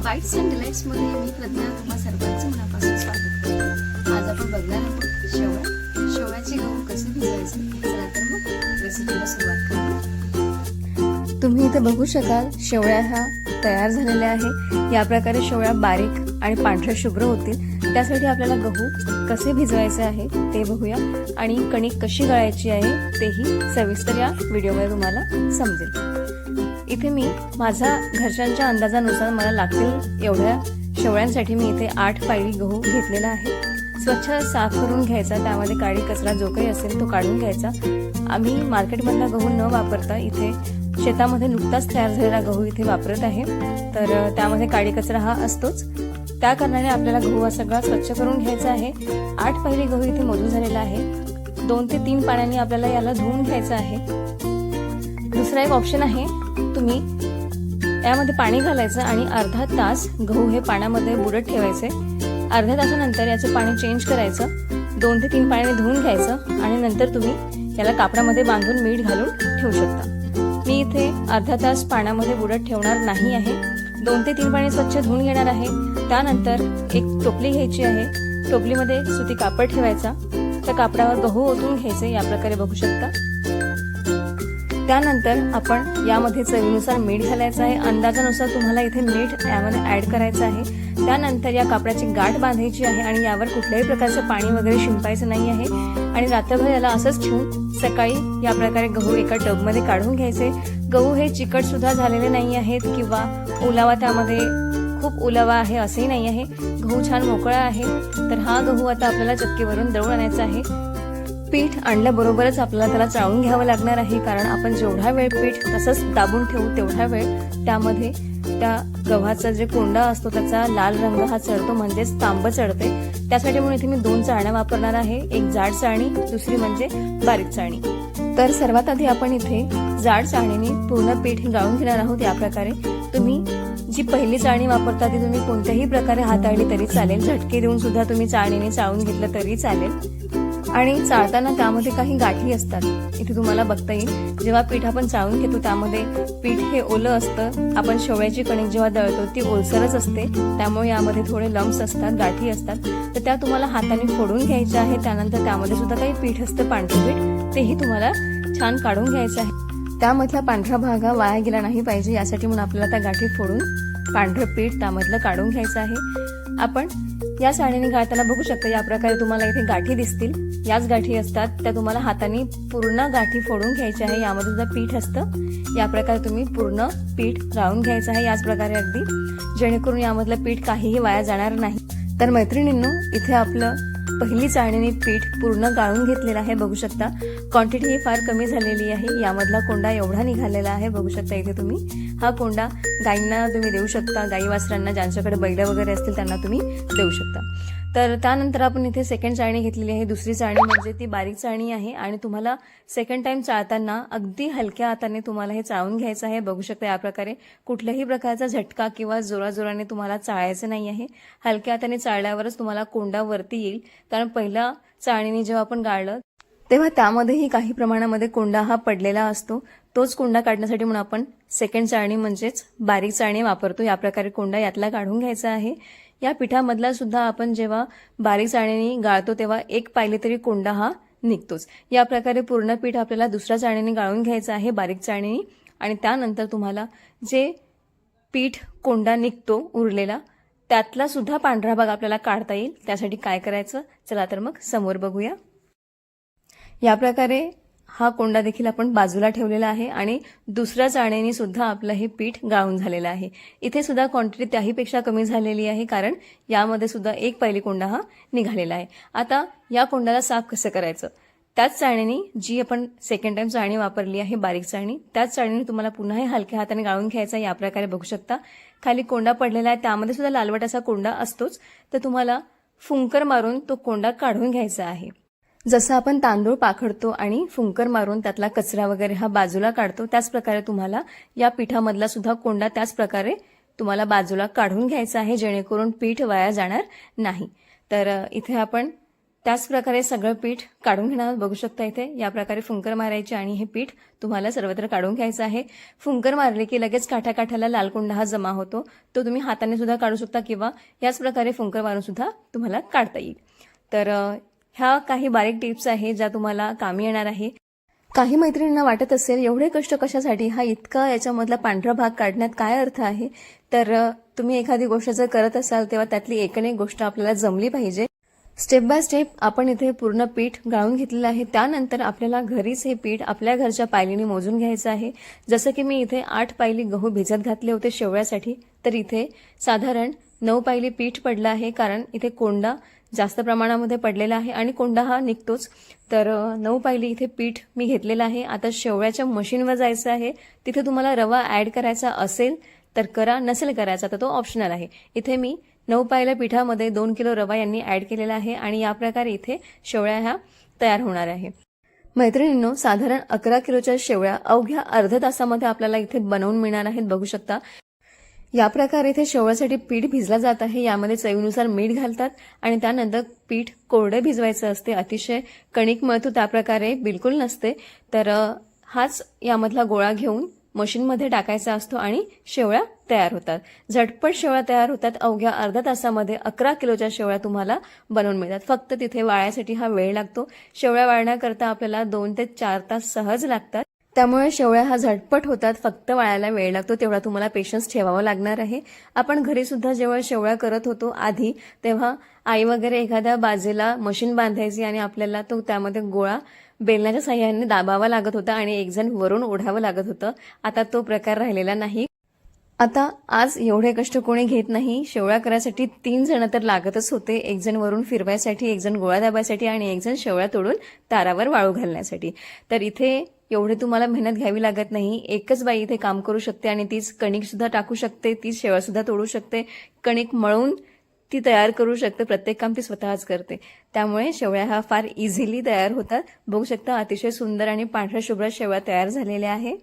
Bites and delights मध्ये मी प्रज्ञा तुम्हा सर्वांचं मनापासून स्वागत करते। आज आपण बघणार आहोत शेवयाचे गहू कसे भिजवायचे। चला तर मग रेसिपीला सुरुवात करूया। तुम्ही इथे बघू शकाल शेवया ह्या तयार झालेल्या आहे। या प्रकारे शेवया बारीक आणि पांढऱ्या शुभ्र होतील। त्यासाठी आपल्याला गहू कसे भिजवायचे आहे ते बघूया आणि कणिक कशी गाळायची आहे तेही सविस्तर या व्हिडिओमध्ये तुम्हाला समजेल। इथे मी माझा घरच्यांच्या अंदाजानुसार मला लागतील एवढ्या शेवयांसाठी मी इथे 8 पायली गहू घेतलेला आहे। स्वच्छ साफ करून घ्यायचा, त्यामध्ये काळी कचरा जो काही असेल तो काढून घ्यायचा। आम्ही मार्केटमधला गहू न वापरता इथे शेतामध्ये नुकताच तयार झालेला गहू इथे वापरत आहे, तर त्यामध्ये काळी कचरा हा असतोच। त्या कारणाने आपल्याला गहू हा सगळा स्वच्छ करून घ्यायचा आहे। 8 पायली गहू इथे मोजून झालेला आहे। 2 ते 3 पाण्याने आपल्याला याला धुवून घ्यायचं आहे। दुसरा एक ऑप्शन आहे, तुम्ही यामध्ये पाणी घालायचं आणि अर्धा तास गहू हे पाण्यामध्ये बुडत ठेवायचे। अर्ध्या तासानंतर याचं पाणी चेंज करायचं, 2 ते 3 पाण्याने धुवून घ्यायचं आणि नंतर तुम्ही याला कापडामध्ये बांधून मीठ घालून ठेवू शकता। मी इथे अर्धा तास पाण्यामध्ये बुडत ठेवणार नाही आहे, 2 ते 3 पाणी स्वच्छ धुवून घेणार आहे। त्यानंतर एक टोपली घ्यायची आहे, टोपलीमध्ये सुती कापड ठेवायचा, त्या कापडावर गहू ओतून घ्यायचे, या प्रकारे बघू शकता। त्यानंतर आपण यामध्ये चवीनुसार मीठ घालायचं आहे। अंदाजानुसार तुम्हाला इथे मीठ यामध्ये ऍड करायचं आहे। त्यानंतर या कापडाची गाठ बांधायची आहे आणि यावर कुठल्याही प्रकारचं पाणी वगैरे शिंपायचं नाही आहे आणि रात्रभर याला असंच ठेवून सकाळी या प्रकारे गहू एका टबमध्ये काढून घ्यायचे। गहू हे चिकट सुद्धा झालेले नाही आहेत किंवा ओलावा त्यामध्ये खूप ओलावा आहे असेही नाही आहे, गहू छान मोकळा आहे। तर हा गहू आता आपल्याला चक्कीवरून दळून आणायचा आहे। पीठ आणल्याबरोबरच आपल्याला त्याला चाळून घ्यावं लागणार आहे, कारण आपण जेवढा वेळ पीठ तसंच दाबून ठेवू तेवढा वेळ त्यामध्ये त्या गव्हाचा जे कोंडा असतो त्याचा लाल रंग हा चढतो, म्हणजेच तांब चढते। त्यासाठी म्हणून इथे मी 2 चाळण्या वापरणार आहे, एक जाड चाळणी, दुसरी म्हणजे बारीक चाळणी। तर सर्वात आधी आपण इथे जाड चाळणीने पूर्ण पीठ गाळून घेणार आहोत। या प्रकारे तुम्ही जी पहिली चाळणी वापरता ती तुम्ही कोणत्याही प्रकारे हाताळली तरी चालेल, झटके देऊन सुद्धा तुम्ही चाळणीने चाळून घेतलं तरी चालेल। आणि चाळताना त्यामध्ये काही गाठी असतात, इथे तुम्हाला बघता येईल। जेव्हा पीठ आपण चाळून घेतो त्यामध्ये पीठ हे ओलं असतं, आपण शेवयाची कणिक जेव्हा दळतो ती ओलसरच असते, त्यामुळे यामध्ये थोडे लम्स असतात, गाठी असतात, तर त्या तुम्हाला हाताने फोडून घ्यायच्या आहे। त्यानंतर त्यामध्ये सुद्धा काही पीठ असतं, पांढरं पीठ, तेही तुम्हाला छान काढून घ्यायचं आहे। त्यामधला पांढरा भाग वाया गेला नाही पाहिजे, यासाठी म्हणून आपल्याला त्या गाठी फोडून पांढरं पीठ त्यामधलं काढून घ्यायचं आहे। आपण या चाळणीने गाळताना बघू शकता, या प्रकारे तुम्हाला इथे गाठी दिसतील, याच गाठी असतात, त्या तुम्हाला हाताने पूर्ण गाठी फोडून घ्यायच्या आहे। यामध्ये सुद्धा पीठ असतं, या प्रकारे तुम्ही पूर्ण पीठ गाळून घ्यायचं आहे, याच प्रकारे अगदी, जेणेकरून यामधलं पीठ काहीही वाया जाणार नाही। तर मैत्रिणींनो, इथे आपलं पहिली चाळणीने पीठ पूर्ण गाळून घेतलेलं आहे, बघू शकता। क्वांटिटी ही फार कमी झालेली आहे, यामधला कोंडा एवढा निघालेला आहे, बघू शकता इथे तुम्ही। हा कोंडा गायींना तुम्ही देऊ शकता, गाई वासरांना, ज्यांच्याकडे बैल वगैरे असतील त्यांना तुम्ही देऊ शकता। तर त्यानंतर आपण इथे सेकंड चाळणी घेतलेली आहे, दुसरी चाळणी म्हणजे ती बारीक चाळणी आहे आणि तुम्हाला सेकंड टाइम चाळताना अगदी हलक्या हाताने तुम्हाला हे चाळून घ्यायचं आहे, बघू शकता। या प्रकारे कुठल्याही प्रकारचा झटका किंवा जोराजोराने तुम्हाला चाळायचं नाही आहे, हलक्या हाताने चाळल्यावरच तुम्हाला कोंडा वरती येईल, कारण पहिल्या चाळणीने जेव्हा आपण गाळलं तेव्हा त्यामध्येही काही प्रमाणामध्ये कोंडा हा पडलेला असतो। तोच कोंडा काढण्यासाठी म्हणून आपण सेकंड चाळणी म्हणजेच बारीक चाळणी वापरतो। या प्रकारे कोंडा यातला काढून घ्यायचा आहे। या पिठामधला सुद्धा आपण जेव्हा बारीक चाळणीने गाळतो तेव्हा 1 पायली तरी कोंडा हा निघतोच। या प्रकारे पूर्ण पीठ आपल्याला दुसऱ्या चाळणीने गाळून घ्यायचं आहे, बारीक चाळणीने, आणि त्यानंतर तुम्हाला जे पीठ कोंडा निघतो उरलेला त्यातला सुद्धा पांढरा भाग आपल्याला काढता येईल। त्यासाठी काय करायचं, चला तर मग समोर बघूया। या प्रकारे हा कोंडा देखील आपण बाजूला ठेवलेला आहे आणि दुसऱ्या चाळणीने सुद्धा आपलं हे पीठ गाळून झालेलं आहे। इथे सुद्धा क्वांटिटी त्याहीपेक्षा कमी झालेली आहे, कारण यामध्ये सुद्धा 1 पायली कोंडा हा निघालेला आहे। आता या कोंडाला साफ कसं करायचं, त्याच चाळणीने जी आपण सेकंड टाइम चाळणी वापरली आहे, बारीक चाळणी, त्याच चाळणीने तुम्हाला पुन्हा हे हलक्या हाताने गाळून घ्यायचं। या प्रकारे बघू शकता खाली कोंडा पडलेला आहे, त्यामध्ये सुद्धा लालवट असा कोंडा असतोच, तर तुम्हाला फुंकर मारून तो कोंडा काढून घ्यायचा आहे। जसं आपण तांदूळ पाखडतो आणि फुंकर मारून त्यातला कचरा वगैरे हा बाजूला काढतो, त्याच प्रकारे तुम्हाला या पिठामधला सुद्धा कोंडा त्याच प्रकारे तुम्हाला बाजूला काढून घ्यायचा आहे, जेणेकरून पीठ वाया जाणार नाही। तर इथे आपण त्याच प्रकारे सगळं पीठ काढून घेणार आहोत. बघू शकता इथे या प्रकारे फुंकर मारायचे आणि हे पीठ तुम्हाला सर्वत्र काढून घ्यायचं आहे. फुंकर मारले की लगेच काठाकाठाला लाल कोंडा हा जमा होतो. तो तुम्ही हाताने सुद्धा काढू शकता किंवा याच प्रकारे फुंकर मारून सुद्धा तुम्हाला काढता येईल. तर ह्या काही बारीक टिप्स आहे ज्या तुम्हाला कामी येणार आहे. काही मैत्रिणींना वाटत असेल एवढे कष्ट कशासाठी, हा इतका याच्यामधला पांढरा भाग काढण्यात काय अर्थ आहे. तर तुम्ही एखादी गोष्ट जर करत असाल तेव्हा त्यातली एक गोष्ट आपल्याला जमली पाहिजे. स्टेप बाय स्टेप आपण इथे पूर्ण पीठ गाळून घेतलेलं आहे. त्यानंतर आपल्याला घरीच हे पीठ आपल्या घरच्या पायलीने मोजून घ्यायचं आहे. जसं की मी इथे 8 पायली गहू भिजत घातले होते शेवळ्यासाठी, तर इथे साधारण 9 पायली पीठ पडलं आहे. कारण इथे कोंडा जास्त प्रमाणामध्ये पडलेला आहे आणि कोंडा हा निघतोच. तर 9 पायली इथे पीठ मी घेतलेलं आहे. आता शेवळ्याच्या मशीनवर जायचं आहे. तिथे तुम्हाला रवा ॲड करायचा असेल तर करा, नसेल करायचा तर तो ऑप्शनल आहे. इथे मी 9 पायल्या पिठामध्ये 2 किलो रवा यांनी ॲड केलेला आहे आणि या प्रकारे इथे शेवळ्या ह्या तयार होणार आहे. मैत्रिणींनो, साधारण 11 किलोच्या शेवळ्या अवघ्या अर्ध्या तासामध्ये आपल्याला इथे बनवून मिळणार आहेत. बघू शकता या प्रकारे इथे शेवळ्यासाठी पीठ भिजला जात आहे. यामध्ये चवीनुसार मीठ घालतात आणि त्यानंतर पीठ कोरडे भिजवायचं असते. अतिशय कणिक मळतो त्या प्रकारे बिलकुल नसते. तर हाच यामधला गोळा घेऊन मशीनमध्ये टाकायचा असतो आणि शेवळ्या तयार होतात. झटपट शेवळ्या तयार होतात. अवघ्या अर्ध्या तासामध्ये 11 किलोच्या शेवळ्या तुम्हाला बनवून मिळतात. फक्त तिथे वाळायसाठी हा वेळ लागतो. शेवळ्या वाळण्याकरता आपल्याला 2 ते 4 तास सहज लागतात. त्यामुळे शेवळ्या हा झटपट होतात. फक्त वाळायला वेळ लागतो. तेवढा तुम्हाला पेशन्स ठेवावा लागणार आहे. आपण घरी सुद्धा जेव्हा शेवळ्या करत होतो आधी, तेव्हा आई वगैरे एखाद्या बाजूला मशीन बांधायची आणि आपल्याला तो त्यामध्ये गोळा बेलण्याच्या साह्याने दाबावा लागत होता आणि एक जण वरून ओढावं लागत होतं. आता तो प्रकार राहिलेला नाही. आता आज एवढे कष्ट कोणी घेत नाही. शेवळ्या करायसाठी 3 जण तर लागतच होते. एक जण वरून फिरवायसाठी, एक जण गोळा दाबायसाठी आणि एक जण शेवळ्या तोडून तारावर वाळू घालण्यासाठी. तर इथे एवढे तुम्हाला मेहनत घ्यावी लागत नाही. एकच बाई इथे काम करू शकते आणि तीच कणिक सुद्धा टाकू शकते, तीच शेवळ्या सुद्धा तोडू शकते, कणिक मळून ती तयार करू शकते. प्रत्येक काम ती स्वतःच करते. त्यामुळे शेवळ्या हा फार इझिली तयार होतात. बघू शकता अतिशय सुंदर आणि पांढऱ्या शुभ्र शेवळ्या तयार झालेल्या आहे.